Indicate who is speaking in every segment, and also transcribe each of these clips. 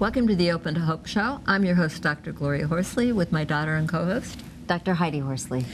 Speaker 1: Welcome to the Open to Hope Show. I'm your host, Dr. Gloria Horsley, with my daughter and co-host,
Speaker 2: Dr. Heidi Horsley.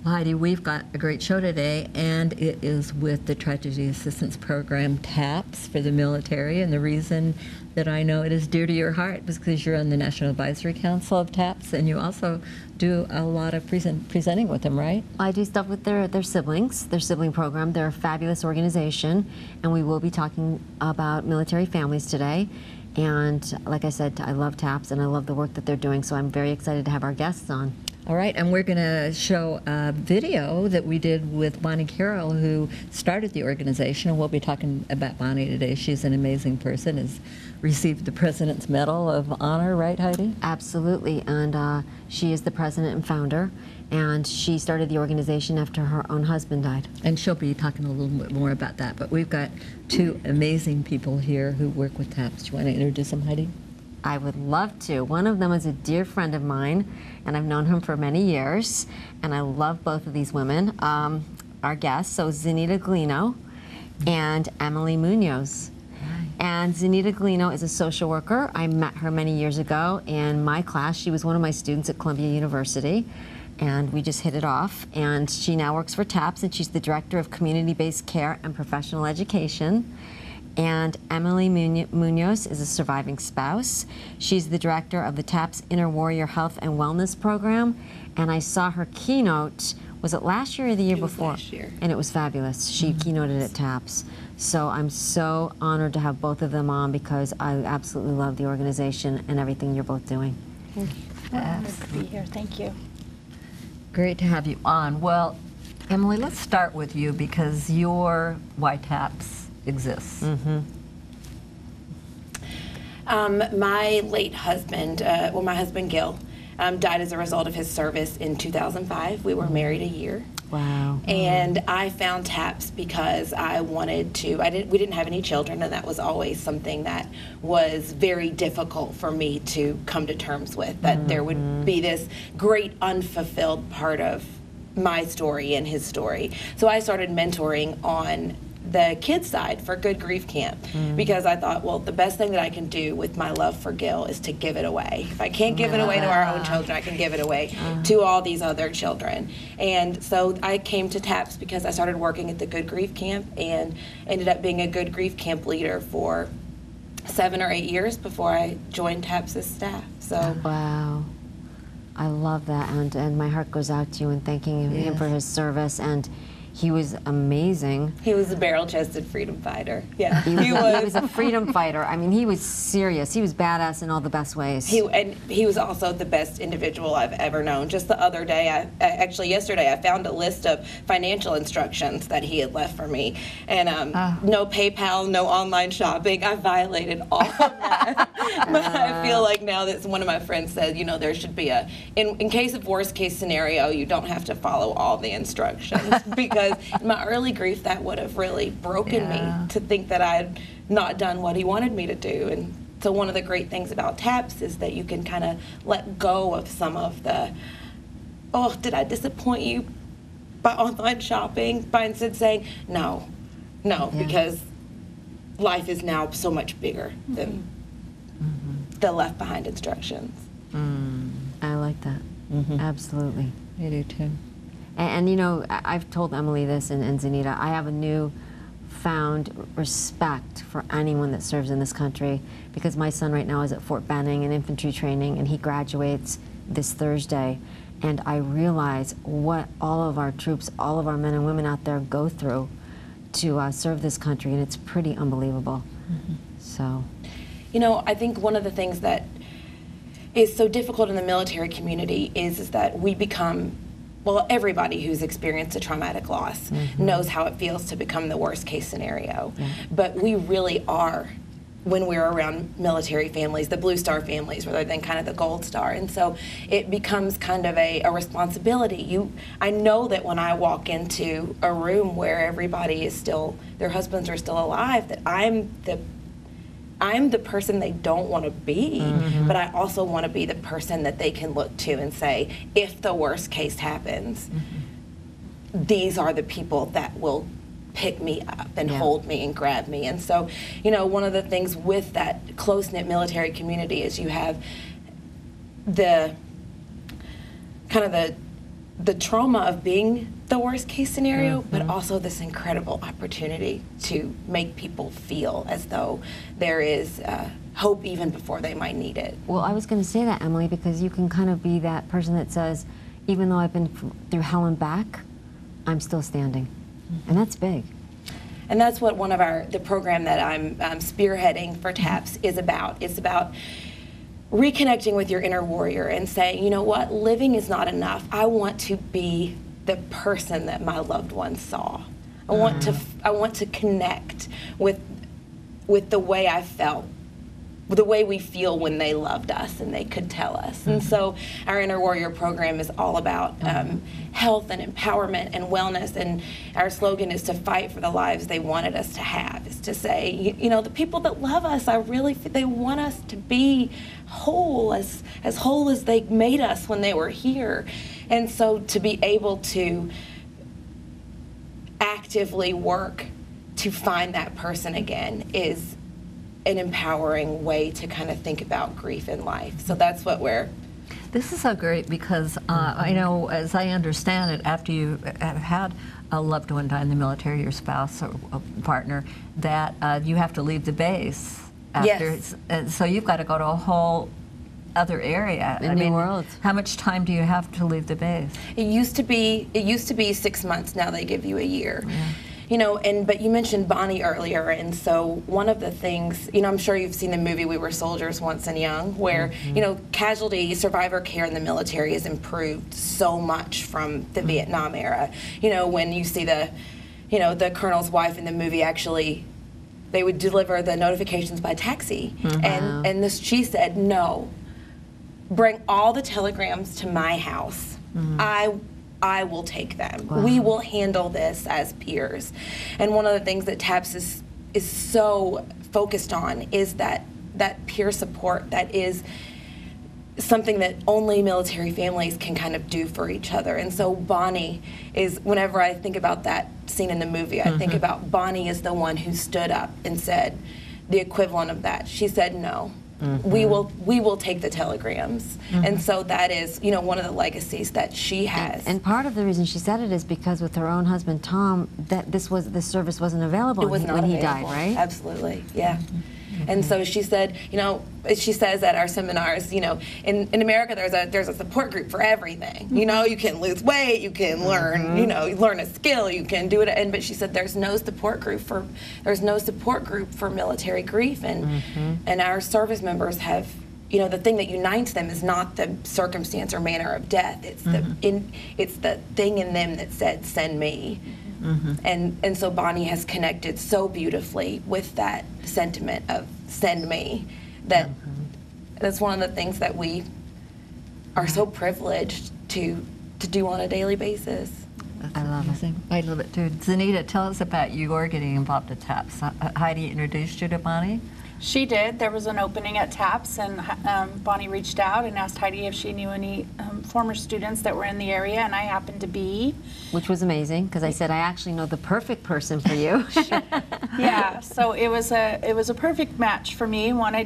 Speaker 1: Well, Heidi, we've got a great show today, and it is with the Tragedy Assistance Program, TAPS, for the military. And the reason that I know it is dear to your heart is because you're on the National Advisory Council of TAPS, and you also do a lot of presenting with them, right?
Speaker 2: I do stuff with their siblings, their sibling program. They're a fabulous organization, and we will be talking about military families today. And like I said, I love TAPS, and I love the work that they're doing, so I'm very excited to have our guests on.
Speaker 1: All right, and we're going to show a video that we did with Bonnie Carroll, who started the organization, and we'll be talking about Bonnie today. She's an amazing person, has received the President's Medal of Honor, right, Heidi?
Speaker 2: Absolutely, and she is the president and founder, and she started the organization after her own husband died.
Speaker 1: And she'll be talking a little bit more about that, but we've got two amazing people here who work with TAPS. Do you want to introduce them, Heidi?
Speaker 2: I would love to. One of them is a dear friend of mine, and I've known him for many years, and I love both of these women. Our guests, so Zaneta Gileno and Emily Munoz.
Speaker 1: Hi.
Speaker 2: And Zaneta Gileno is a social worker. I met her many years ago in my class. She was one of my students at Columbia University, and we just hit it off. And she now works for TAPS, and she's the Director of Community-Based Care and Professional Education. And Emily Munoz is a surviving spouse. She's the director of the TAPS Inner Warrior Health and Wellness Program. And I saw her keynote, was it last year or the year before?
Speaker 3: Last year.
Speaker 2: And it was fabulous. She keynoted at TAPS. So I'm so honored to have both of them on because I absolutely love the organization and everything you're both doing.
Speaker 3: Thank you. We're honored to be here. Thank you.
Speaker 1: Great to have you on. Well, Emily, let's start with you because you're why TAPS exists.
Speaker 3: My late husband, my husband Gil, died as a result of his service in 2005. We were married a year.
Speaker 2: Wow.
Speaker 3: And I found TAPS because I wanted to, we didn't have any children, and that was always something that was very difficult for me to come to terms with, that there would be this great unfulfilled part of my story and his story. So I started mentoring on the kids side for Good Grief Camp because I thought, well, the best thing that I can do with my love for Gil is to give it away. If I can't give it away to our own children, I can give it away to all these other children. And so I came to TAPS because I started working at the Good Grief Camp and ended up being a Good Grief Camp leader for 7 or 8 years before I joined TAPS' staff. So
Speaker 2: wow. I love that, and my heart goes out to you in thanking him for his service, and he was amazing.
Speaker 3: He was a barrel-chested freedom fighter. Yeah,
Speaker 2: he was a freedom fighter. I mean, he was serious. He was badass in all the best ways.
Speaker 3: He was also the best individual I've ever known. Just the other day, actually yesterday, I found a list of financial instructions that he had left for me. And no PayPal, no online shopping. I violated all of that. But I feel like now that one of my friends said, you know, there should be in case of worst case scenario, you don't have to follow all the instructions. Because in my early grief, that would have really broken me to think that I had not done what he wanted me to do. And so one of the great things about TAPS is that you can kind of let go of some of the, oh, did I disappoint you by online shopping? By instead saying, no, because life is now so much bigger than the left behind instructions.
Speaker 2: I like that. Absolutely.
Speaker 1: I do too.
Speaker 2: And you know, I've told Emily this and Zaneta, I have a newfound respect for anyone that serves in this country because my son right now is at Fort Benning in infantry training and he graduates this Thursday. And I realize what all of our troops, all of our men and women out there go through to serve this country, and it's pretty unbelievable. So,
Speaker 3: you know, I think one of the things that is so difficult in the military community is that we become, well, everybody who's experienced a traumatic loss knows how it feels to become the worst case scenario. But we really are, when we're around military families, the Blue Star families, rather than kind of the Gold Star. And so it becomes kind of a responsibility. I know that when I walk into a room where everybody is still, their husbands are still alive, that I'm the person they don't want to be, but I also want to be the person that they can look to and say, if the worst case happens, these are the people that will pick me up and hold me and grab me. And so, you know, one of the things with that close-knit military community is you have the kind of the trauma of being the worst case scenario, but also this incredible opportunity to make people feel as though there is hope even before they might need it.
Speaker 2: Well, I was going to say that, Emily, because you can kind of be that person that says, even though I've been through hell and back, I'm still standing. And that's big.
Speaker 3: And that's what one of the program that I'm spearheading for TAPS is about. It's about reconnecting with your inner warrior and saying, you know what, living is not enough. I want to be the person that my loved ones saw. I want to connect with the way I felt, the way we feel when they loved us and they could tell us. And so our Inner Warrior program is all about health and empowerment and wellness, and our slogan is to fight for the lives they wanted us to have. Is to say, you know, the people that love us, they want us to be whole, as whole as they made us when they were here. And so to be able to actively work to find that person again is an empowering way to kind of think about grief in life. So that's what
Speaker 1: This is so great because I know, as I understand it, after you have had a loved one die in the military, your spouse or a partner, that you have to leave the base after.
Speaker 3: Yes.
Speaker 1: So you've got to go to a whole other area.
Speaker 2: A new world.
Speaker 1: How much time do you have to leave the base?
Speaker 3: It used to be 6 months. Now they give you a year. Yeah. You know, but you mentioned Bonnie earlier, and so one of the things, you know, I'm sure you've seen the movie We Were Soldiers Once and Young, where, you know, casualty, survivor care in the military has improved so much from the Vietnam era. You know, when you see the colonel's wife in the movie, actually, they would deliver the notifications by taxi, and she said, no, bring all the telegrams to my house. I will take them. Wow. We will handle this as peers. And one of the things that TAPS is so focused on is that peer support that is something that only military families can kind of do for each other. And so Bonnie is, whenever I think about that scene in the movie, I think about Bonnie as the one who stood up and said the equivalent of that. She said, no. We will take the telegrams. And so that is, you know, one of the legacies that she has.
Speaker 2: And part of the reason she said it is because with her own husband Tom, that this service wasn't available when he died, right?
Speaker 3: Absolutely, yeah. And so she said, you know, she says at our seminars, you know, in America there's a support group for everything. You know, you can lose weight, you can learn, you know, learn a skill, you can do it. But she said there's no support group for military grief, and our service members have, you know, the thing that unites them is not the circumstance or manner of death. It's it's the thing in them that said, send me. And so Bonnie has connected so beautifully with that sentiment of send me, that that's one of the things that we are so privileged to do on a daily basis.
Speaker 1: I love it. I love it too. Zaneta, tell us about your getting involved at TAPS. Heidi introduced you to Bonnie?
Speaker 4: She did. There was an opening at TAPS, and Bonnie reached out and asked Heidi if she knew any former students that were in the area, and I happened to be.
Speaker 2: Which was amazing, because I said, I actually know the perfect person for you.
Speaker 4: Yeah, so it was a perfect match for me. One, I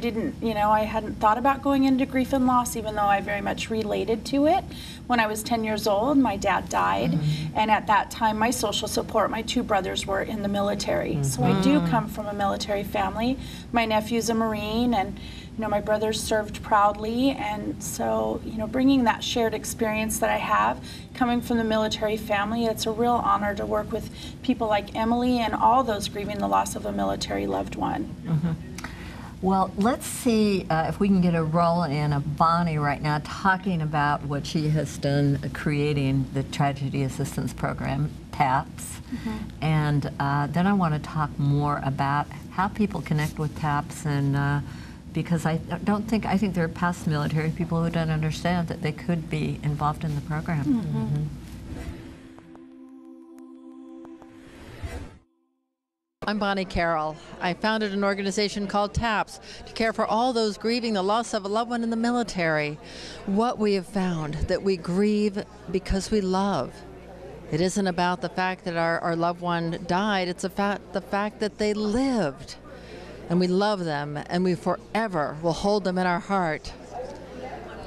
Speaker 4: hadn't thought about going into grief and loss, even though I very much related to it. When I was 10 years old, my dad died, and at that time, my social support, my two brothers were in the military. So I do come from a military family. My nephew's a Marine, and my brothers served proudly, and so bringing that shared experience that I have, coming from the military family, it's a real honor to work with people like Emily and all those grieving the loss of a military loved one.
Speaker 1: Well, let's see if we can get a roll in of Bonnie right now talking about what she has done creating the Tragedy Assistance Program, TAPS. And then I want to talk more about how people connect with TAPS, and because I think there are past military people who don't understand that they could be involved in the program.
Speaker 5: I'm Bonnie Carroll. I founded an organization called TAPS to care for all those grieving the loss of a loved one in the military. What we have found, that we grieve because we love. It isn't about the fact that our loved one died. It's the fact that they lived. And we love them, and we forever will hold them in our heart.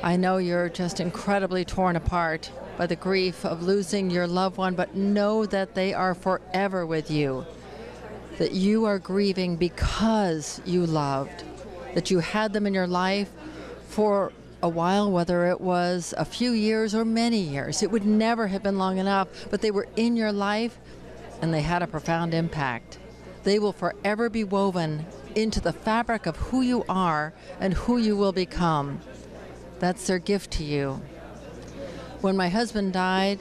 Speaker 5: I know you're just incredibly torn apart by the grief of losing your loved one, but know that they are forever with you. That you are grieving because you loved, that you had them in your life for a while, whether it was a few years or many years. It would never have been long enough, but they were in your life and they had a profound impact. They will forever be woven into the fabric of who you are and who you will become. That's their gift to you. When my husband died,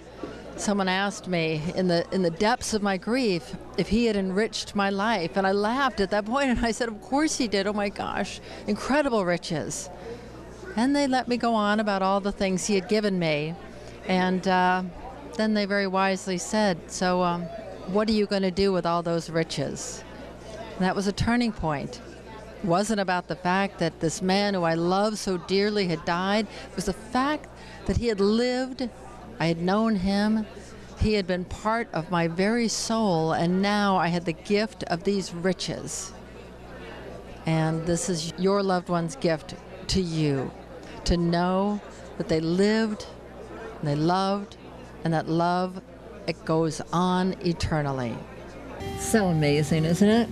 Speaker 5: someone asked me in the depths of my grief if he had enriched my life, and I laughed at that point and I said, of course he did. Oh my gosh, incredible riches. And they let me go on about all the things he had given me, and then they very wisely said, so what are you going to do with all those riches? And that was a turning point. It wasn't about the fact that this man who I loved so dearly had died. It was the fact that he had lived. I had known him. He had been part of my very soul, and now I had the gift of these riches. And this is your loved one's gift to you, to know that they lived, and they loved, and that love, it goes on eternally.
Speaker 1: So amazing, isn't it?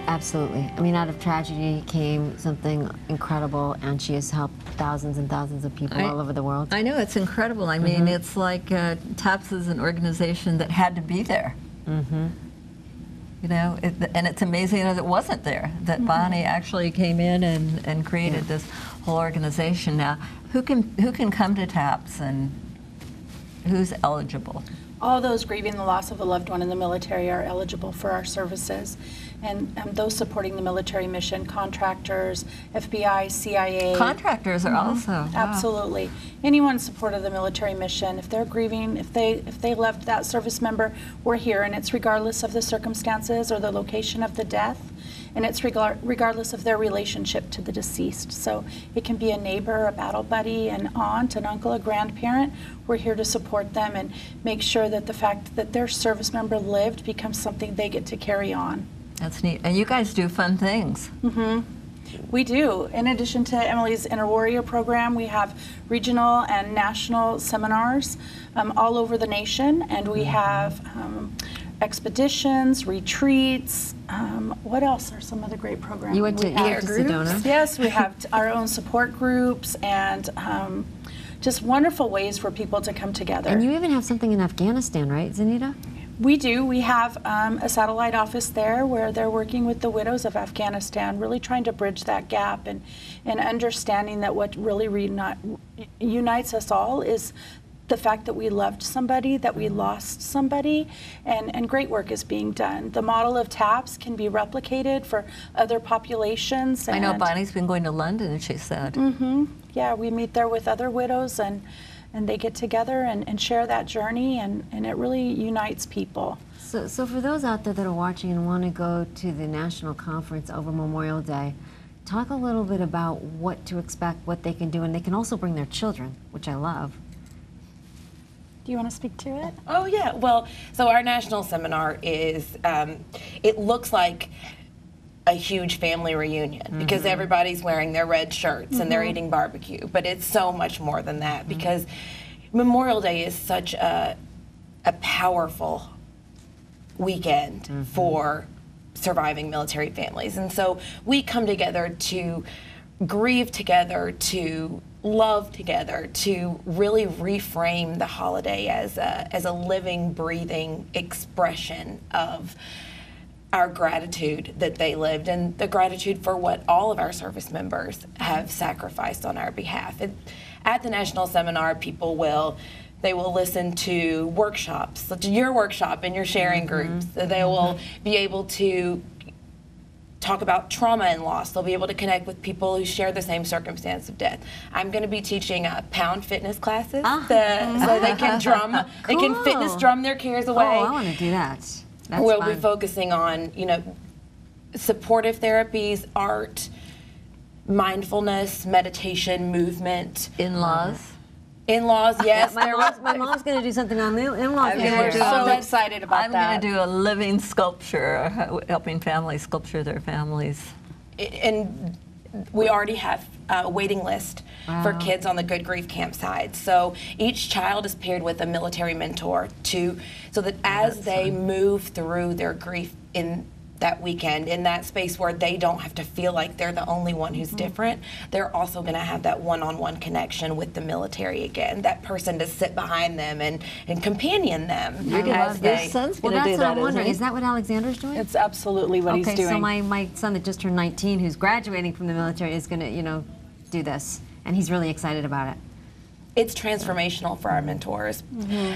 Speaker 2: Absolutely. I mean, out of tragedy came something incredible, and she has helped thousands and thousands of people all over the world.
Speaker 1: I know, it's incredible. I mean, it's like TAPS is an organization that had to be there. You know, and it's amazing that it wasn't there, that Bonnie actually came in and created this whole organization. Now, who can come to TAPS and who's eligible?
Speaker 4: All those grieving the loss of a loved one in the military are eligible for our services. And those supporting the military mission, contractors, FBI, CIA.
Speaker 1: Contractors are also. Wow.
Speaker 4: Absolutely. Anyone in support of the military mission, if they're grieving, if they left that service member, we're here, and it's regardless of the circumstances or the location of the death, and it's regardless of their relationship to the deceased. So it can be a neighbor, a battle buddy, an aunt, an uncle, a grandparent. We're here to support them and make sure that the fact that their service member lived becomes something they get to carry on.
Speaker 1: That's neat. And you guys do fun things.
Speaker 4: We do. In addition to Emily's Inner Warrior program, we have regional and national seminars all over the nation, and we have expeditions, retreats. What else are some of the great programs?
Speaker 2: You went to Sedona?
Speaker 4: Yes, we have our own support groups and just wonderful ways for people to come together.
Speaker 2: And you even have something in Afghanistan, right, Zaneta?
Speaker 4: We do. We have a satellite office there where they're working with the widows of Afghanistan, really trying to bridge that gap and understanding that what really unites us all is the fact that we loved somebody, that we lost somebody, and great work is being done. The model of TAPS can be replicated for other populations.
Speaker 1: I know Bonnie's been going to London, she said.
Speaker 4: Yeah, we meet there with other widows, and they get together and share that journey, and it really unites people.
Speaker 2: So for those out there that are watching and want to go to the national conference over Memorial Day, talk a little bit about what to expect, what they can do, and they can also bring their children, which I love.
Speaker 4: Do you want to speak to it?
Speaker 3: Oh, yeah. Well, so our national seminar is, it looks like a huge family reunion because everybody's wearing their red shirts and they're eating barbecue, but it's so much more than that because Memorial Day is such a powerful weekend for surviving military families. And so we come together to grieve together, to love together, to really reframe the holiday as a living, breathing expression of our gratitude that they lived and the gratitude for what all of our service members have sacrificed on our behalf. At the National Seminar, they will listen to workshops, to your workshop and your sharing groups. They will be able to talk about trauma and loss. They'll be able to connect with people who share the same circumstance of death. I'm going to be teaching pound fitness classes so they can drum, they can fitness drum their cares away.
Speaker 2: Oh, I want to do that. That's
Speaker 3: we'll
Speaker 2: fun.
Speaker 3: be focusing on, supportive therapies, art, mindfulness, meditation, movement.
Speaker 1: In-laws?
Speaker 3: In-laws, yes.
Speaker 2: My mom's going to do something on the in-laws.
Speaker 4: We're so excited about
Speaker 1: I'm
Speaker 4: that.
Speaker 1: going to do a living sculpture, helping families sculpture their families.
Speaker 3: And we already have a waiting list for kids on the Good Grief campsite. So each child is paired with a military mentor so that as they move through their grief in that weekend, in that space where they don't have to feel like they're the only one who's different, they're also going to have that one-on-one connection with the military again, that person to sit behind them and companion them.
Speaker 1: Your son's going to do
Speaker 2: That's what
Speaker 1: that,
Speaker 2: I'm wondering.
Speaker 1: isn't he?
Speaker 2: Is that what Alexander's doing?
Speaker 4: It's absolutely what he's doing.
Speaker 2: So my son that just turned 19, who's graduating from the military, is going to, do this, and he's really excited about it.
Speaker 3: It's transformational for our mentors,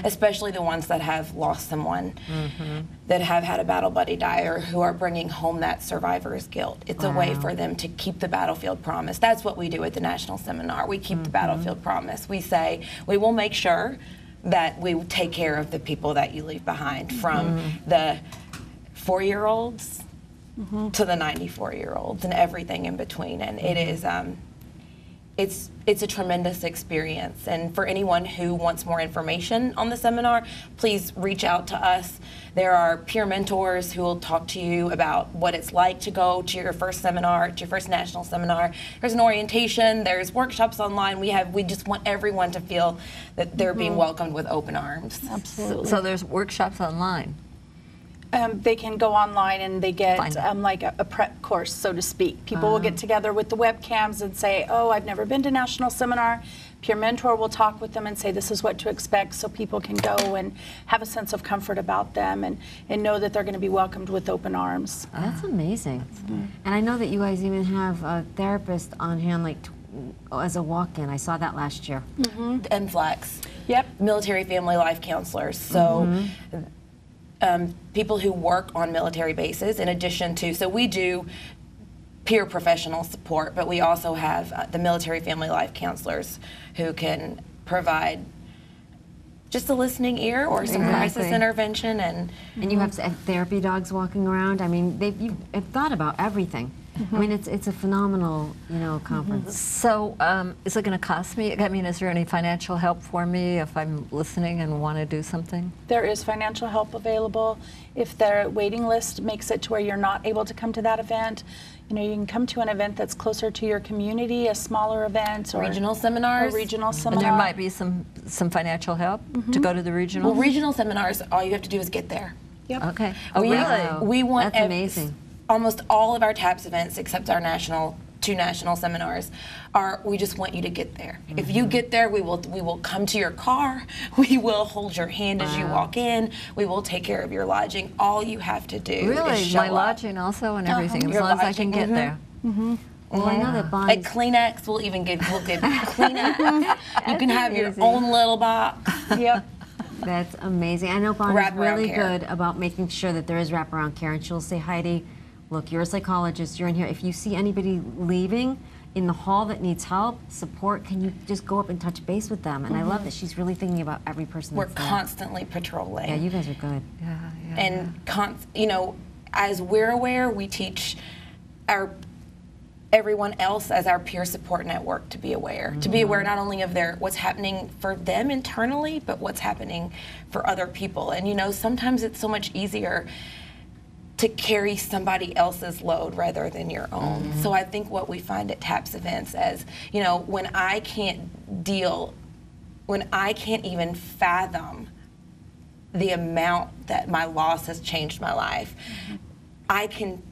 Speaker 3: especially the ones that have lost someone, that have had a battle buddy die, or who are bringing home that survivor's guilt. It's a way for them to keep the battlefield promise. That's what we do at the National Seminar. We keep the battlefield promise. We say, we will make sure that we take care of the people that you leave behind, from the 4-year-olds to the 94-year-olds and everything in between. And it is, it's a tremendous experience. And for anyone who wants more information on the seminar, please reach out to us. There are peer mentors who will talk to you about what it's like to go to your first seminar, to your first national seminar. There's an orientation, there's workshops online. We just want everyone to feel that they're being welcomed with open arms.
Speaker 4: Absolutely.
Speaker 1: So there's workshops online.
Speaker 4: They can go online and they get
Speaker 1: Find out.
Speaker 4: like a prep course, so to speak. People will get together with the webcams and say, oh, I've never been to National Seminar. Peer mentor will talk with them and say this is what to expect, so people can go and have a sense of comfort about them and know that they're going to be welcomed with open arms.
Speaker 2: That's amazing. And I know that you guys even have a therapist on hand, like as a walk-in. I saw that last year.
Speaker 3: MFLACs.
Speaker 4: Yep.
Speaker 3: Military Family Life Counselors. So people who work on military bases, in addition to, so we do peer professional support, but we also have the Military Family Life Counselors who can provide just a listening ear or some crisis intervention. And
Speaker 2: you have therapy dogs walking around. I mean, you've thought about everything. I mean, it's a phenomenal, conference.
Speaker 1: So is it going to cost me? I mean, is there any financial help for me if I'm listening and want to do something?
Speaker 4: There is financial help available. If the waiting list makes it to where you're not able to come to that event, you can come to an event that's closer to your community, a smaller event, or
Speaker 3: regional seminars.
Speaker 4: A regional
Speaker 1: And
Speaker 4: seminar.
Speaker 1: there might be some financial help to go to the regional?
Speaker 3: Well, regional seminars, all you have to do is get there.
Speaker 4: Yep.
Speaker 1: Okay. Oh, really?
Speaker 3: We want
Speaker 2: That's amazing.
Speaker 3: Almost all of our TAPS events, except our two national seminars, we just want you to get there. If you get there, we will come to your car. We will hold your hand as you walk in. We will take care of your lodging. All you have to do is
Speaker 1: Really?
Speaker 3: show
Speaker 1: My
Speaker 3: up.
Speaker 1: lodging also and everything, as
Speaker 3: Your
Speaker 1: long as I can
Speaker 3: lodging,
Speaker 1: get there.
Speaker 2: Well, I know that
Speaker 3: At
Speaker 2: Bonnie's...
Speaker 3: Kleenex, we'll give Kleenex. You can have your own little box.
Speaker 4: Yep.
Speaker 2: That's amazing. I know Bonnie's
Speaker 3: Wraparound
Speaker 2: really
Speaker 3: care.
Speaker 2: good about making sure that there is wraparound care, and she'll say, Heidi, look, you're a psychologist, you're in here. If you see anybody leaving in the hall that needs help, support, can you just go up and touch base with them? And I love that she's really thinking about every person
Speaker 3: We're
Speaker 2: that's there.
Speaker 3: constantly patrolling.
Speaker 2: Yeah, you guys are good.
Speaker 3: And as we're aware, we teach everyone else as our peer support network to be aware. To be aware not only of what's happening for them internally, but what's happening for other people. And sometimes it's so much easier to carry somebody else's load rather than your own. So I think what we find at TAPS events as, when I can't even fathom the amount that my loss has changed my life, I can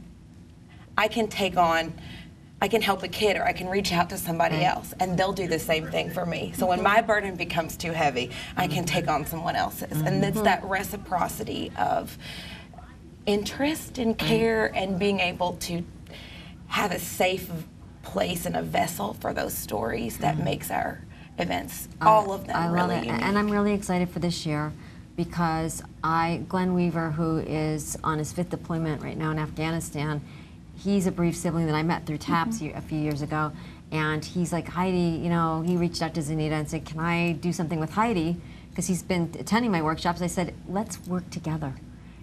Speaker 3: help a kid, or I can reach out to somebody else, and they'll do the same thing for me. So when my burden becomes too heavy, I can take on someone else's. And it's that reciprocity of interest and care and being able to have a safe place and a vessel for those stories that makes our events, all of them,
Speaker 2: love
Speaker 3: really
Speaker 2: it.
Speaker 3: unique.
Speaker 2: And I'm really excited for this year because Glenn Weaver, who is on his 5th deployment right now in Afghanistan, he's a bereaved sibling that I met through TAPS a few years ago. And he's like, Heidi, he reached out to Zaneta and said, can I do something with Heidi? Because he's been attending my workshops. I said, let's work together.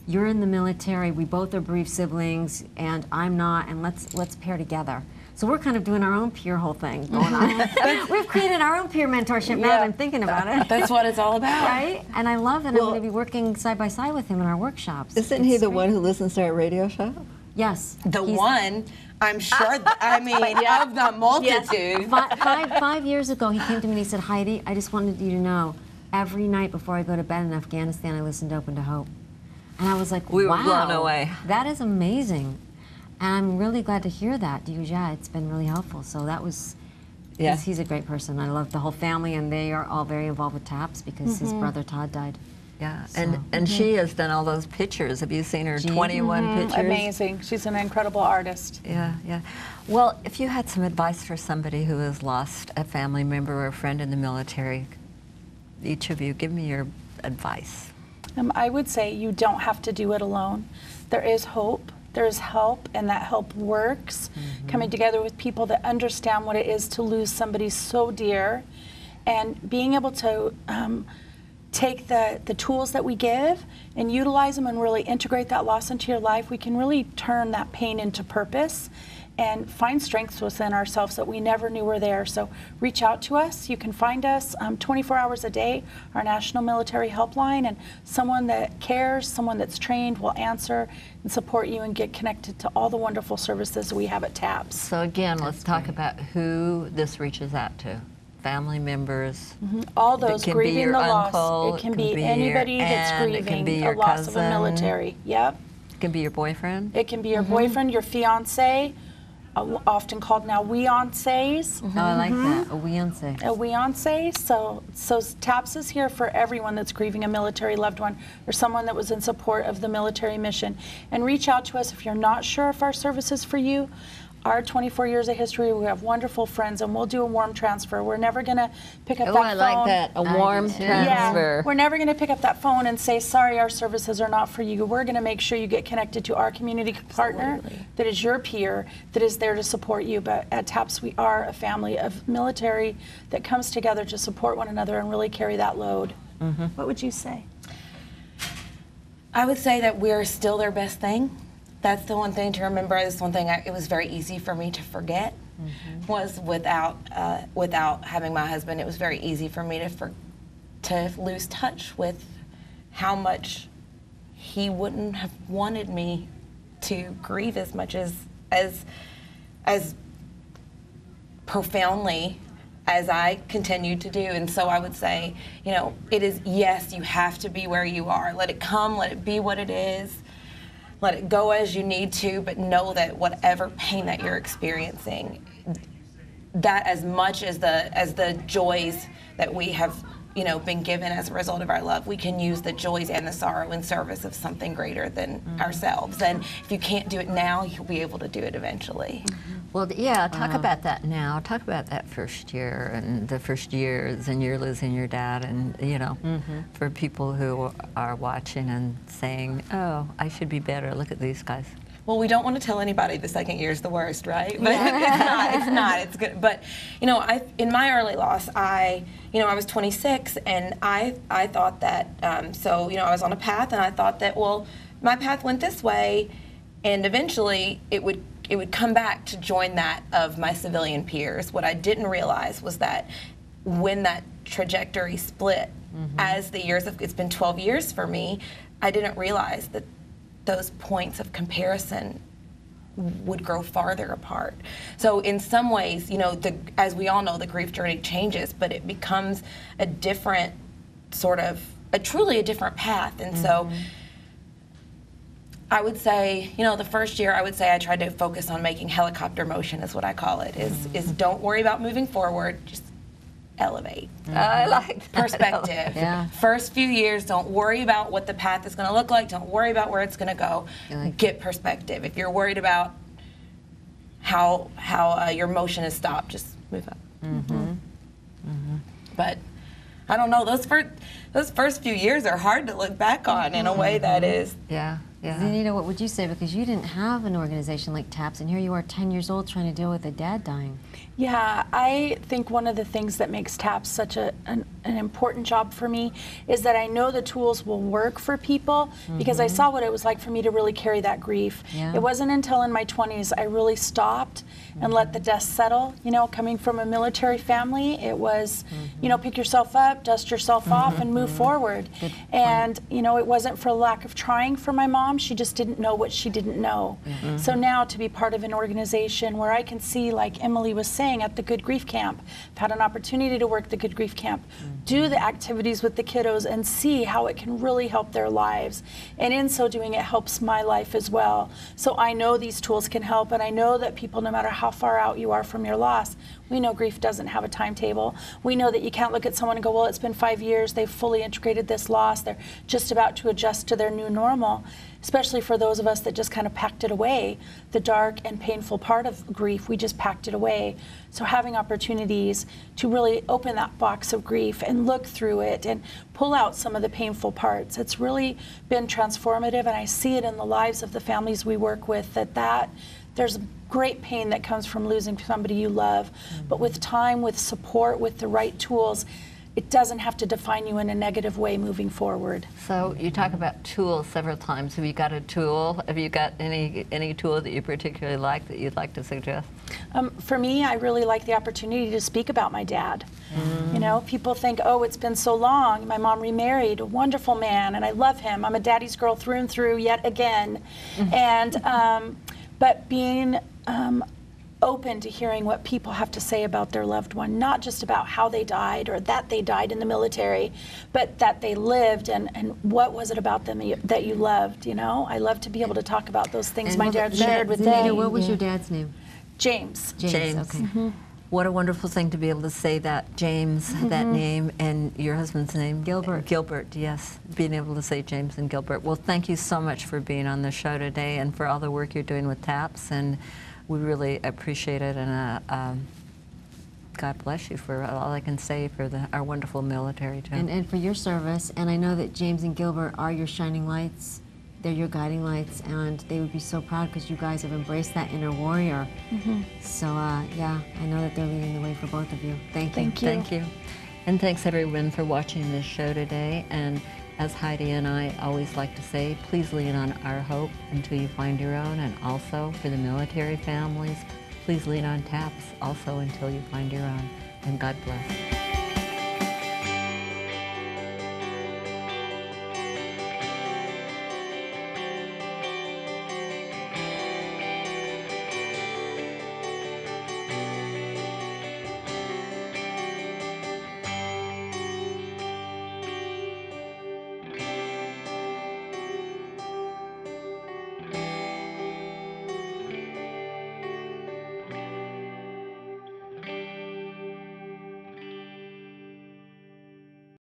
Speaker 2: You're in the military, we both are bereaved siblings, and I'm not, and let's pair together. So we're kind of doing our own peer whole thing going on. We've created our own peer mentorship now that I'm thinking about it.
Speaker 3: That's what it's all about.
Speaker 2: Right? And I love that I'm going to be working side by side with him in our workshops.
Speaker 1: Isn't he the one who listens to our radio show?
Speaker 2: Yes.
Speaker 3: The one, I'm sure, I mean, of the multitude.
Speaker 2: Five years ago, he came to me and he said, Heidi, I just wanted you to know, every night before I go to bed in Afghanistan, I listen to Open to Hope. And I was like, wow.
Speaker 1: We were blown away.
Speaker 2: That is amazing. And I'm really glad to hear that. Yeah, it's been really helpful. So that was, he's a great person. I love the whole family, and they are all very involved with TAPS because his brother Todd died.
Speaker 1: Yeah, and she has done all those pictures. Have you seen her 21 pictures?
Speaker 4: Amazing. She's an incredible artist.
Speaker 1: Yeah, yeah. Well, if you had some advice for somebody who has lost a family member or a friend in the military, each of you, give me your advice.
Speaker 4: I would say you don't have to do it alone. There is hope. There is help, and that help works. Coming together with people that understand what it is to lose somebody so dear, and being able to take the tools that we give and utilize them and really integrate that loss into your life, we can really turn that pain into purpose and find strengths within ourselves that we never knew were there. So reach out to us. You can find us 24 hours a day, our National Military Helpline, and someone that cares, someone that's trained will answer and support you and get connected to all the wonderful services we have at TAPS.
Speaker 1: So again, let's talk about who this reaches out to. Family members.
Speaker 4: All those grieving the loss.
Speaker 1: Uncle,
Speaker 4: it can be anybody that's grieving a loss of a military. Yep.
Speaker 1: It can be your boyfriend.
Speaker 4: It can be your boyfriend, your fiance, often called now weonces.
Speaker 2: Oh, I like that, a weonce.
Speaker 4: A weonce. So TAPS is here for everyone that's grieving a military loved one or someone that was in support of the military mission. And reach out to us if you're not sure if our service is for you. Our 24 years of history, we have wonderful friends, and we'll do a warm transfer. We're never going to pick up that phone.
Speaker 1: I like that, a warm transfer.
Speaker 4: Yeah, we're never going to pick up that phone and say, sorry, our services are not for you. We're going to make sure you get connected to our community partner that is your peer, that is there to support you. But at TAPS, we are a family of military that comes together to support one another and really carry that load. What would you say?
Speaker 3: I would say that we're still their best thing. That's the one thing to remember. This one thing it was very easy for me to forget was without having my husband, it was very easy for me to lose touch with how much he wouldn't have wanted me to grieve as much as profoundly as I continued to do. And so I would say, you know, it is, yes, you have to be where you are. Let it come, let it be what it is. Let it go as you need to, but know that whatever pain that you're experiencing, that as much as the joys that we have, you know, been given as a result of our love, we can use the joys and the sorrow in service of something greater than ourselves. And if you can't do it now, you'll be able to do it eventually.
Speaker 1: Well, yeah, talk about that now. Talk about that first year and the first years and you're losing your dad, and, you know, for people who are watching and saying, oh, I should be better, look at these guys.
Speaker 3: Well, we don't want to tell anybody the second year is the worst, right? But it's not, it's good. But, you know, in my early loss, I was 26, and I thought that, so, you know, I was on a path, and I thought that, well, my path went this way, and eventually it would come back to join that of my civilian peers. What I didn't realize was that when that trajectory split, as the years of, it's been 12 years for me, I didn't realize that those points of comparison would grow farther apart. So in some ways, you know, as we all know, the grief journey changes, but it becomes a different sort of, truly a different path. And so I would say, you know, the first year, I would say I tried to focus on making helicopter motion, is what I call it, is don't worry about moving forward, just elevate.
Speaker 1: I like that.
Speaker 3: Perspective.
Speaker 2: Yeah.
Speaker 3: First few years, don't worry about what the path is going to look like. Don't worry about where it's going to go. Get perspective. If you're worried about how your motion is stopped, just move up. But I don't know. Those first few years are hard to look back on in a way that is.
Speaker 1: Yeah. Yeah.
Speaker 2: Zaneta, what would you say? Because you didn't have an organization like TAPS, and here you are 10 years old trying to deal with a dad dying.
Speaker 4: Yeah, I think one of the things that makes TAPS such an an important job for me is that I know the tools will work for people because I saw what it was like for me to really carry that grief.
Speaker 2: Yeah.
Speaker 4: It wasn't until in my 20s I really stopped and let the dust settle. You know, coming from a military family, it was, you know, pick yourself up, dust yourself off, and move forward. And, you know, it wasn't for lack of trying for my mom. She just didn't know what she didn't know. So now to be part of an organization where I can see, like Emily was saying, at the Good Grief Camp, I've had an opportunity to work the Good Grief Camp, do the activities with the kiddos and see how it can really help their lives. And in so doing, it helps my life as well. So I know these tools can help, and I know that people, no matter how far out you are from your loss, we know grief doesn't have a timetable. We know that you can't look at someone and go, well, it's been 5 years, they've fully integrated this loss, they're just about to adjust to their new normal. Especially for those of us that just kind of packed it away. The dark and painful part of grief, we just packed it away. So having opportunities to really open that box of grief and look through it and pull out some of the painful parts, it's really been transformative, and I see it in the lives of the families we work with, that there's great pain that comes from losing somebody you love, but with time, with support, with the right tools, it doesn't have to define you in a negative way moving forward.
Speaker 1: So you talk about tools several times. Have you got a tool? Have you got any tool that you particularly like that you'd like to suggest?
Speaker 4: For me, I really like the opportunity to speak about my dad. You know, people think, oh, it's been so long. My mom remarried a wonderful man, and I love him. I'm a daddy's girl through and through yet again. And but being open to hearing what people have to say about their loved one, not just about how they died or that they died in the military, but that they lived, and what was it about them that you loved, you know? I love to be able to talk about those things my dad shared with
Speaker 2: Zaneta,
Speaker 4: me.
Speaker 2: what was your dad's name?
Speaker 4: James.
Speaker 1: James.
Speaker 2: Okay.
Speaker 1: What a wonderful thing to be able to say that, James, that name, and your husband's name?
Speaker 2: Gilbert.
Speaker 1: Gilbert, yes. Being able to say James and Gilbert. Well, thank you so much for being on the show today and for all the work you're doing with TAPS, and we really appreciate it, and God bless you for all I can say for our wonderful military, too.
Speaker 2: And for your service, and I know that James and Gilbert are your shining lights. They're your guiding lights, and they would be so proud because you guys have embraced that inner warrior. So, yeah, I know that they're leading the way for both of you. Thank you.
Speaker 4: Thank you.
Speaker 1: Thank you. And thanks, everyone, for watching this show today. And as Heidi and I always like to say, please lean on our hope until you find your own. And also, for the military families, please lean on TAPS also until you find your own. And God bless.